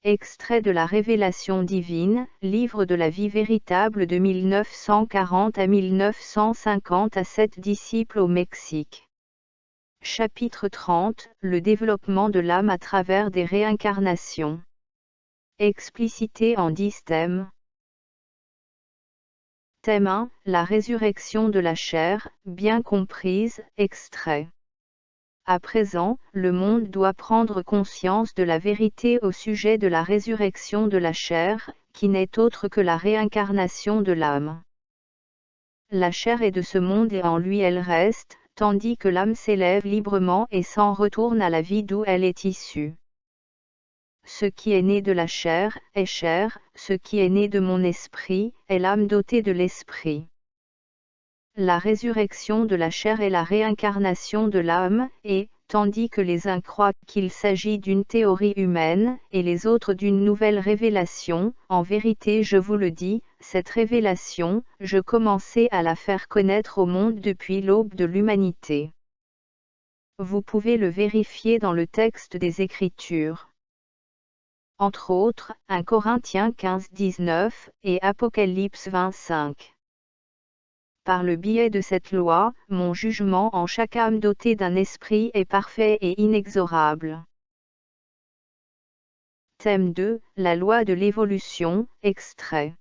Extrait de la Révélation divine, livre de la vie véritable de 1940 à 1950 à 7 disciples au Mexique. Chapitre 30, le développement de l'âme à travers des réincarnations. Explicité en 10 thèmes. Thème 1, la résurrection de la chair, bien comprise, extrait. À présent, le monde doit prendre conscience de la vérité au sujet de la résurrection de la chair, qui n'est autre que la réincarnation de l'âme. La chair est de ce monde et en lui elle reste, tandis que l'âme s'élève librement et s'en retourne à la vie d'où elle est issue. Ce qui est né de la chair, est chair, ce qui est né de mon esprit, est l'âme dotée de l'esprit. La résurrection de la chair est la réincarnation de l'âme, et, tandis que les uns croient qu'il s'agit d'une théorie humaine, et les autres d'une nouvelle révélation, en vérité je vous le dis, cette révélation, je commençais à la faire connaître au monde depuis l'aube de l'humanité. Vous pouvez le vérifier dans le texte des Écritures. Entre autres, 1 Corinthiens 15-19, et Apocalypse 25. Par le biais de cette loi, mon jugement en chaque âme dotée d'un esprit est parfait et inexorable. Thème 2, la loi de l'évolution, extrait.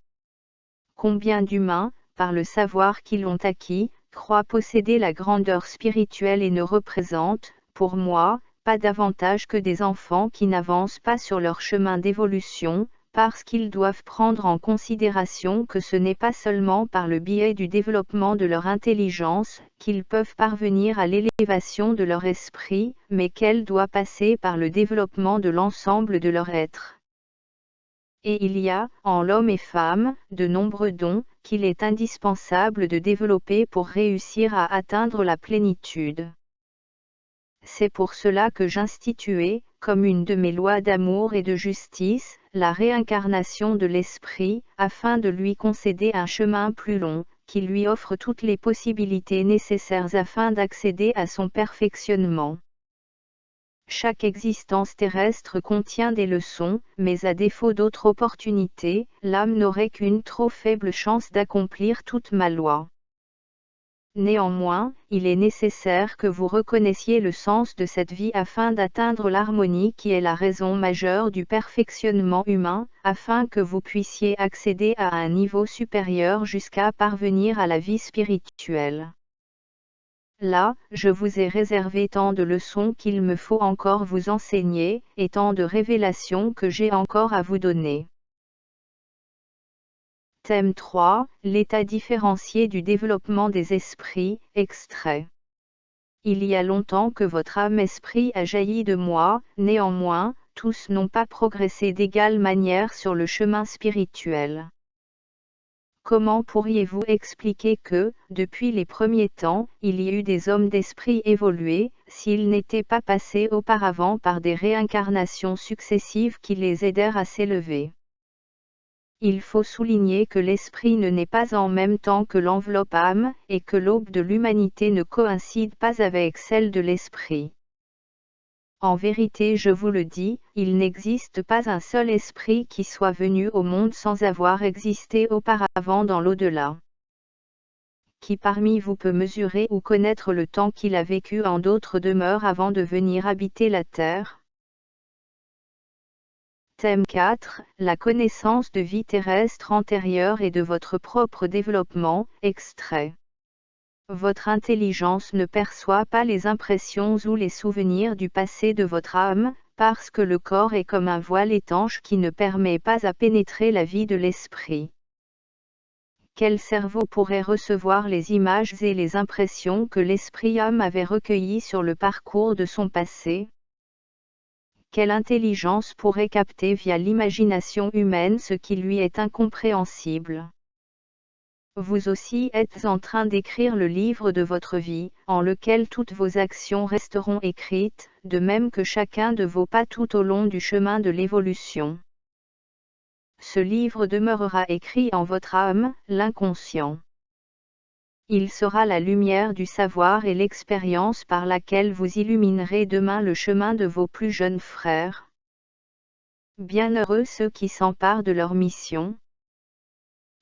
Combien d'humains, par le savoir qu'ils ont acquis, croient posséder la grandeur spirituelle et ne représentent, pour moi, pas davantage que des enfants qui n'avancent pas sur leur chemin d'évolution, parce qu'ils doivent prendre en considération que ce n'est pas seulement par le biais du développement de leur intelligence qu'ils peuvent parvenir à l'élévation de leur esprit, mais qu'elle doit passer par le développement de l'ensemble de leur être. Et il y a, en l'homme et femme, de nombreux dons, qu'il est indispensable de développer pour réussir à atteindre la plénitude. C'est pour cela que j'instituai, comme une de mes lois d'amour et de justice, la réincarnation de l'esprit, afin de lui concéder un chemin plus long, qui lui offre toutes les possibilités nécessaires afin d'accéder à son perfectionnement. Chaque existence terrestre contient des leçons, mais à défaut d'autres opportunités, l'âme n'aurait qu'une trop faible chance d'accomplir toute ma loi. Néanmoins, il est nécessaire que vous reconnaissiez le sens de cette vie afin d'atteindre l'harmonie qui est la raison majeure du perfectionnement humain, afin que vous puissiez accéder à un niveau supérieur jusqu'à parvenir à la vie spirituelle. Là, je vous ai réservé tant de leçons qu'il me faut encore vous enseigner, et tant de révélations que j'ai encore à vous donner. Thème 3, l'état différencié du développement des esprits, extrait. Il y a longtemps que votre âme-esprit a jailli de moi, néanmoins, tous n'ont pas progressé d'égale manière sur le chemin spirituel. Comment pourriez-vous expliquer que, depuis les premiers temps, il y eut des hommes d'esprit évolués, s'ils n'étaient pas passés auparavant par des réincarnations successives qui les aidèrent à s'élever? Il faut souligner que l'esprit ne naît pas en même temps que l'enveloppe âme, et que l'aube de l'humanité ne coïncide pas avec celle de l'esprit. En vérité je vous le dis, il n'existe pas un seul esprit qui soit venu au monde sans avoir existé auparavant dans l'au-delà. Qui parmi vous peut mesurer ou connaître le temps qu'il a vécu en d'autres demeures avant de venir habiter la terre? Thème 4, la connaissance de vie terrestre antérieure et de votre propre développement, extrait. Votre intelligence ne perçoit pas les impressions ou les souvenirs du passé de votre âme, parce que le corps est comme un voile étanche qui ne permet pas à pénétrer la vie de l'esprit. Quel cerveau pourrait recevoir les images et les impressions que l'esprit-âme avait recueillies sur le parcours de son passé? Quelle intelligence pourrait capter via l'imagination humaine ce qui lui est incompréhensible? Vous aussi êtes en train d'écrire le livre de votre vie, en lequel toutes vos actions resteront écrites, de même que chacun de vos pas tout au long du chemin de l'évolution. Ce livre demeurera écrit en votre âme, l'inconscient. Il sera la lumière du savoir et l'expérience par laquelle vous illuminerez demain le chemin de vos plus jeunes frères. Bienheureux ceux qui s'emparent de leur mission.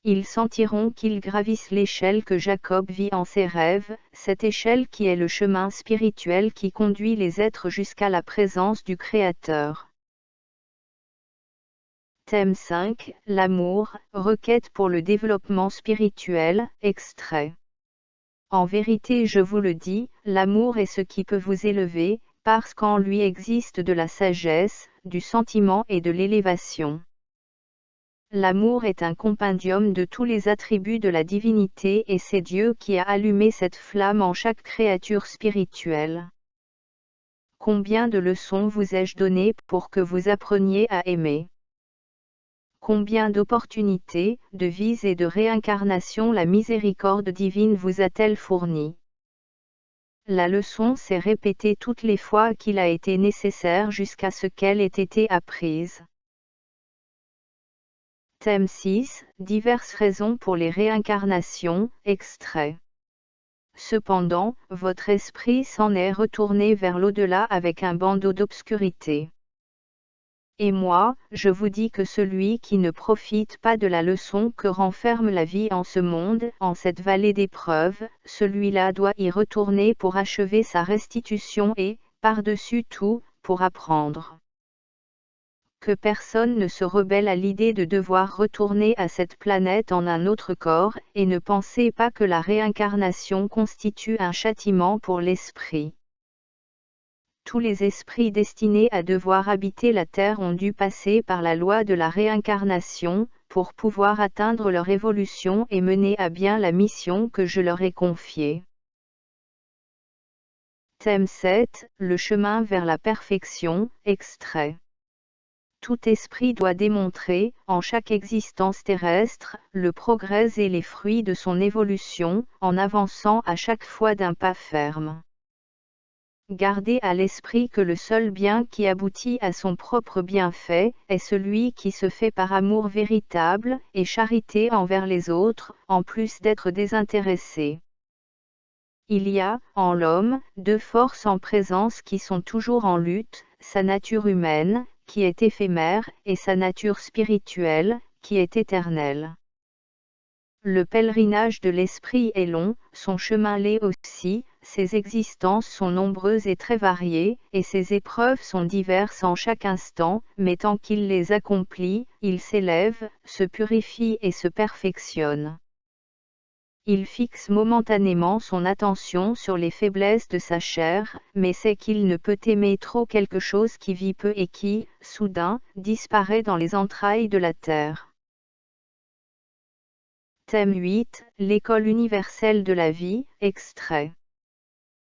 Ils sentiront qu'ils gravissent l'échelle que Jacob vit en ses rêves, cette échelle qui est le chemin spirituel qui conduit les êtres jusqu'à la présence du Créateur. Thème 5, l'amour, requête pour le développement spirituel, extrait. En vérité je vous le dis, l'amour est ce qui peut vous élever, parce qu'en lui existe de la sagesse, du sentiment et de l'élévation. L'amour est un compendium de tous les attributs de la divinité et c'est Dieu qui a allumé cette flamme en chaque créature spirituelle. Combien de leçons vous ai-je données pour que vous appreniez à aimer? Combien d'opportunités, de vies et de réincarnations la miséricorde divine vous a-t-elle fournies? La leçon s'est répétée toutes les fois qu'il a été nécessaire jusqu'à ce qu'elle ait été apprise. Thème 6, diverses raisons pour les réincarnations, extrait. Cependant, votre esprit s'en est retourné vers l'au-delà avec un bandeau d'obscurité. Et moi, je vous dis que celui qui ne profite pas de la leçon que renferme la vie en ce monde, en cette vallée d'épreuves, celui-là doit y retourner pour achever sa restitution et, par-dessus tout, pour apprendre. Que personne ne se rebelle à l'idée de devoir retourner à cette planète en un autre corps, et ne pensez pas que la réincarnation constitue un châtiment pour l'esprit. Tous les esprits destinés à devoir habiter la Terre ont dû passer par la loi de la réincarnation, pour pouvoir atteindre leur évolution et mener à bien la mission que je leur ai confiée. Thème 7, le chemin vers la perfection, extrait. Tout esprit doit démontrer, en chaque existence terrestre, le progrès et les fruits de son évolution, en avançant à chaque fois d'un pas ferme. Gardez à l'esprit que le seul bien qui aboutit à son propre bienfait, est celui qui se fait par amour véritable, et charité envers les autres, en plus d'être désintéressé. Il y a, en l'homme, deux forces en présence qui sont toujours en lutte, sa nature humaine, qui est éphémère, et sa nature spirituelle, qui est éternelle. Le pèlerinage de l'esprit est long, son chemin l'est aussi, ses existences sont nombreuses et très variées, et ses épreuves sont diverses en chaque instant, mais tant qu'il les accomplit, il s'élève, se purifie et se perfectionne. Il fixe momentanément son attention sur les faiblesses de sa chair, mais sait qu'il ne peut aimer trop quelque chose qui vit peu et qui, soudain, disparaît dans les entrailles de la terre. Thème 8, l'école universelle de la vie, extrait.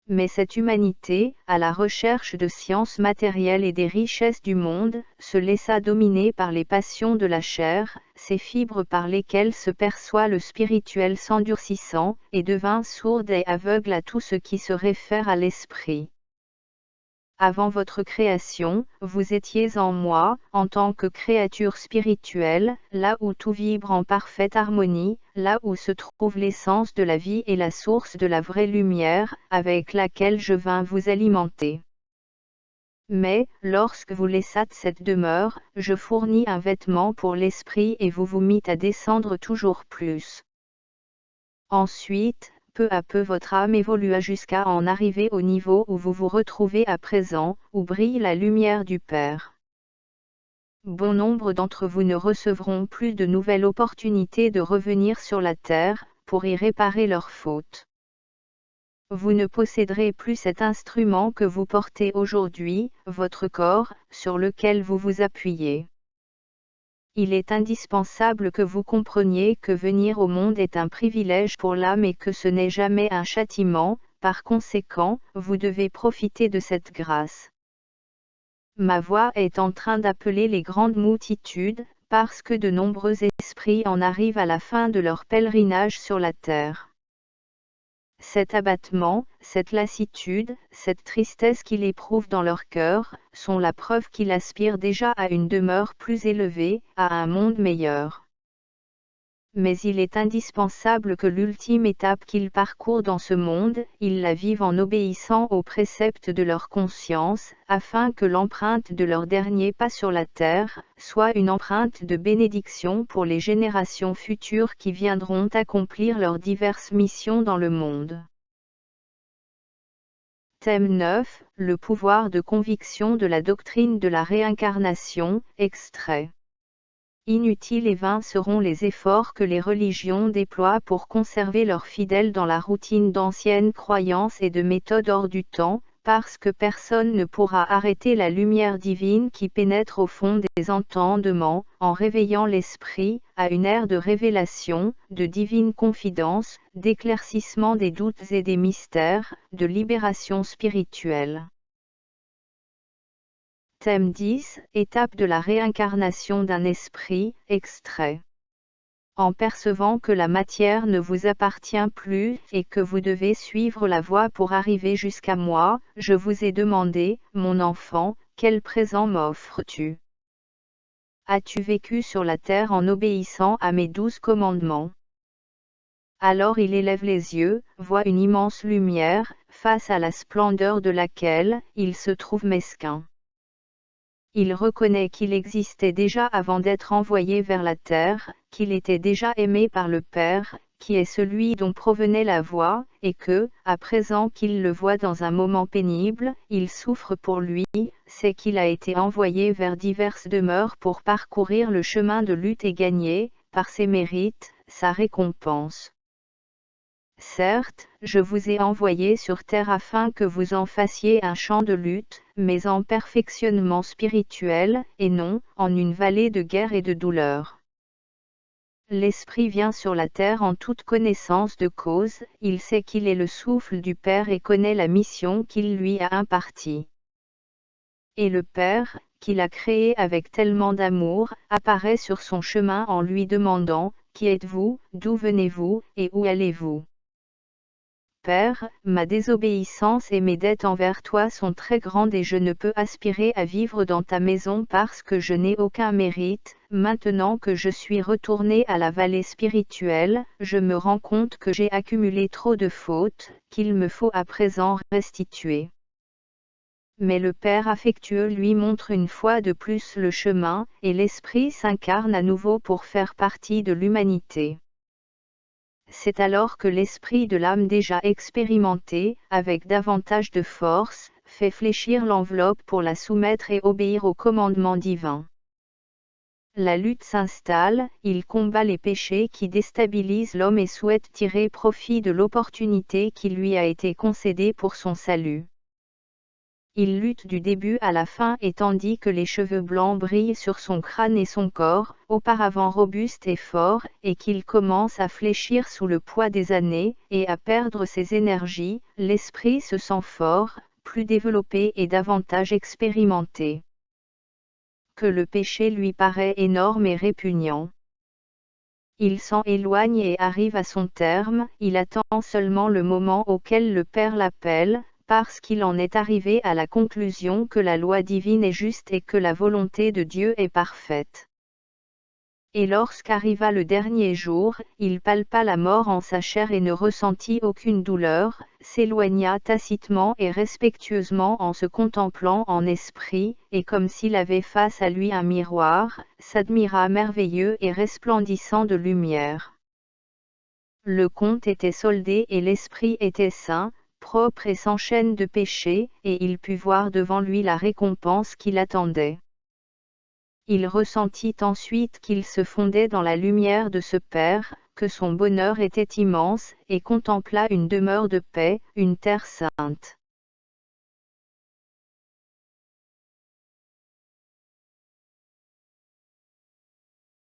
Mais cette humanité, à la recherche de sciences matérielles et des richesses du monde, se laissa dominer par les passions de la chair, ces fibres par lesquelles se perçoit le spirituel s'endurcissant, et devint sourde et aveugle à tout ce qui se réfère à l'esprit. Avant votre création, vous étiez en moi, en tant que créature spirituelle, là où tout vibre en parfaite harmonie, là où se trouve l'essence de la vie et la source de la vraie lumière, avec laquelle je vins vous alimenter. Mais, lorsque vous laissâtes cette demeure, je fournis un vêtement pour l'esprit et vous vous mîtes à descendre toujours plus. Ensuite, peu à peu votre âme évolua jusqu'à en arriver au niveau où vous vous retrouvez à présent, où brille la lumière du Père. Bon nombre d'entre vous ne recevront plus de nouvelles opportunités de revenir sur la terre, pour y réparer leurs fautes. Vous ne posséderez plus cet instrument que vous portez aujourd'hui, votre corps, sur lequel vous vous appuyez. Il est indispensable que vous compreniez que venir au monde est un privilège pour l'âme et que ce n'est jamais un châtiment, par conséquent, vous devez profiter de cette grâce. Ma voix est en train d'appeler les grandes multitudes, parce que de nombreux esprits en arrivent à la fin de leur pèlerinage sur la terre. Cet abattement, cette lassitude, cette tristesse qu'ils éprouvent dans leur cœur, sont la preuve qu'ils aspirent déjà à une demeure plus élevée, à un monde meilleur. mais il est indispensable que l'ultime étape qu'ils parcourent dans ce monde, ils la vivent en obéissant aux préceptes de leur conscience, afin que l'empreinte de leur dernier pas sur la terre, soit une empreinte de bénédiction pour les générations futures qui viendront accomplir leurs diverses missions dans le monde. Thème 9, le pouvoir de conviction de la doctrine de la réincarnation, extrait. Inutiles et vains seront les efforts que les religions déploient pour conserver leurs fidèles dans la routine d'anciennes croyances et de méthodes hors du temps, parce que personne ne pourra arrêter la lumière divine qui pénètre au fond des entendements, en réveillant l'esprit, à une ère de révélation, de divine confidence, d'éclaircissement des doutes et des mystères, de libération spirituelle. Thème 10, étape de la réincarnation d'un esprit, extrait. En percevant que la matière ne vous appartient plus et que vous devez suivre la voie pour arriver jusqu'à moi, je vous ai demandé, mon enfant, quel présent m'offres-tu? As-tu vécu sur la terre en obéissant à mes 12 commandements? Alors il élève les yeux, voit une immense lumière, face à la splendeur de laquelle il se trouve mesquin. Il reconnaît qu'il existait déjà avant d'être envoyé vers la terre, qu'il était déjà aimé par le Père, qui est celui dont provenait la voix, et que, à présent qu'il le voit dans un moment pénible, il souffre pour lui, c'est qu'il a été envoyé vers diverses demeures pour parcourir le chemin de lutte et gagner, par ses mérites, sa récompense. Certes, je vous ai envoyé sur terre afin que vous en fassiez un champ de lutte, mais en perfectionnement spirituel, et non, en une vallée de guerre et de douleur. L'Esprit vient sur la terre en toute connaissance de cause, il sait qu'il est le souffle du Père et connaît la mission qu'il lui a impartie. Et le Père, qui l'a créé avec tellement d'amour, apparaît sur son chemin en lui demandant, « Qui êtes-vous, d'où venez-vous, et où allez-vous » Père, ma désobéissance et mes dettes envers toi sont très grandes et je ne peux aspirer à vivre dans ta maison parce que je n'ai aucun mérite. Maintenant que je suis retourné à la vallée spirituelle, je me rends compte que j'ai accumulé trop de fautes, qu'il me faut à présent restituer. Mais le Père affectueux lui montre une fois de plus le chemin, et l'Esprit s'incarne à nouveau pour faire partie de l'humanité. C'est alors que l'esprit de l'âme déjà expérimentée, avec davantage de force, fait fléchir l'enveloppe pour la soumettre et obéir au commandement divin. La lutte s'installe, il combat les péchés qui déstabilisent l'homme et souhaite tirer profit de l'opportunité qui lui a été concédée pour son salut. Il lutte du début à la fin et tandis que les cheveux blancs brillent sur son crâne et son corps, auparavant robuste et fort, et qu'il commence à fléchir sous le poids des années, et à perdre ses énergies, l'esprit se sent fort, plus développé et davantage expérimenté. Que le péché lui paraît énorme et répugnant. Il s'en éloigne et arrive à son terme, il attend seulement le moment auquel le Père l'appelle, parce qu'il en est arrivé à la conclusion que la loi divine est juste et que la volonté de Dieu est parfaite. Et lorsqu'arriva le dernier jour, il palpa la mort en sa chair et ne ressentit aucune douleur, s'éloigna tacitement et respectueusement en se contemplant en esprit, et comme s'il avait face à lui un miroir, s'admira merveilleux et resplendissant de lumière. Le compte était soldé et l'esprit était saint, propre et sans chaîne de péché, et il put voir devant lui la récompense qui l'attendait. Il ressentit ensuite qu'il se fondait dans la lumière de ce Père, que son bonheur était immense, et contempla une demeure de paix, une terre sainte.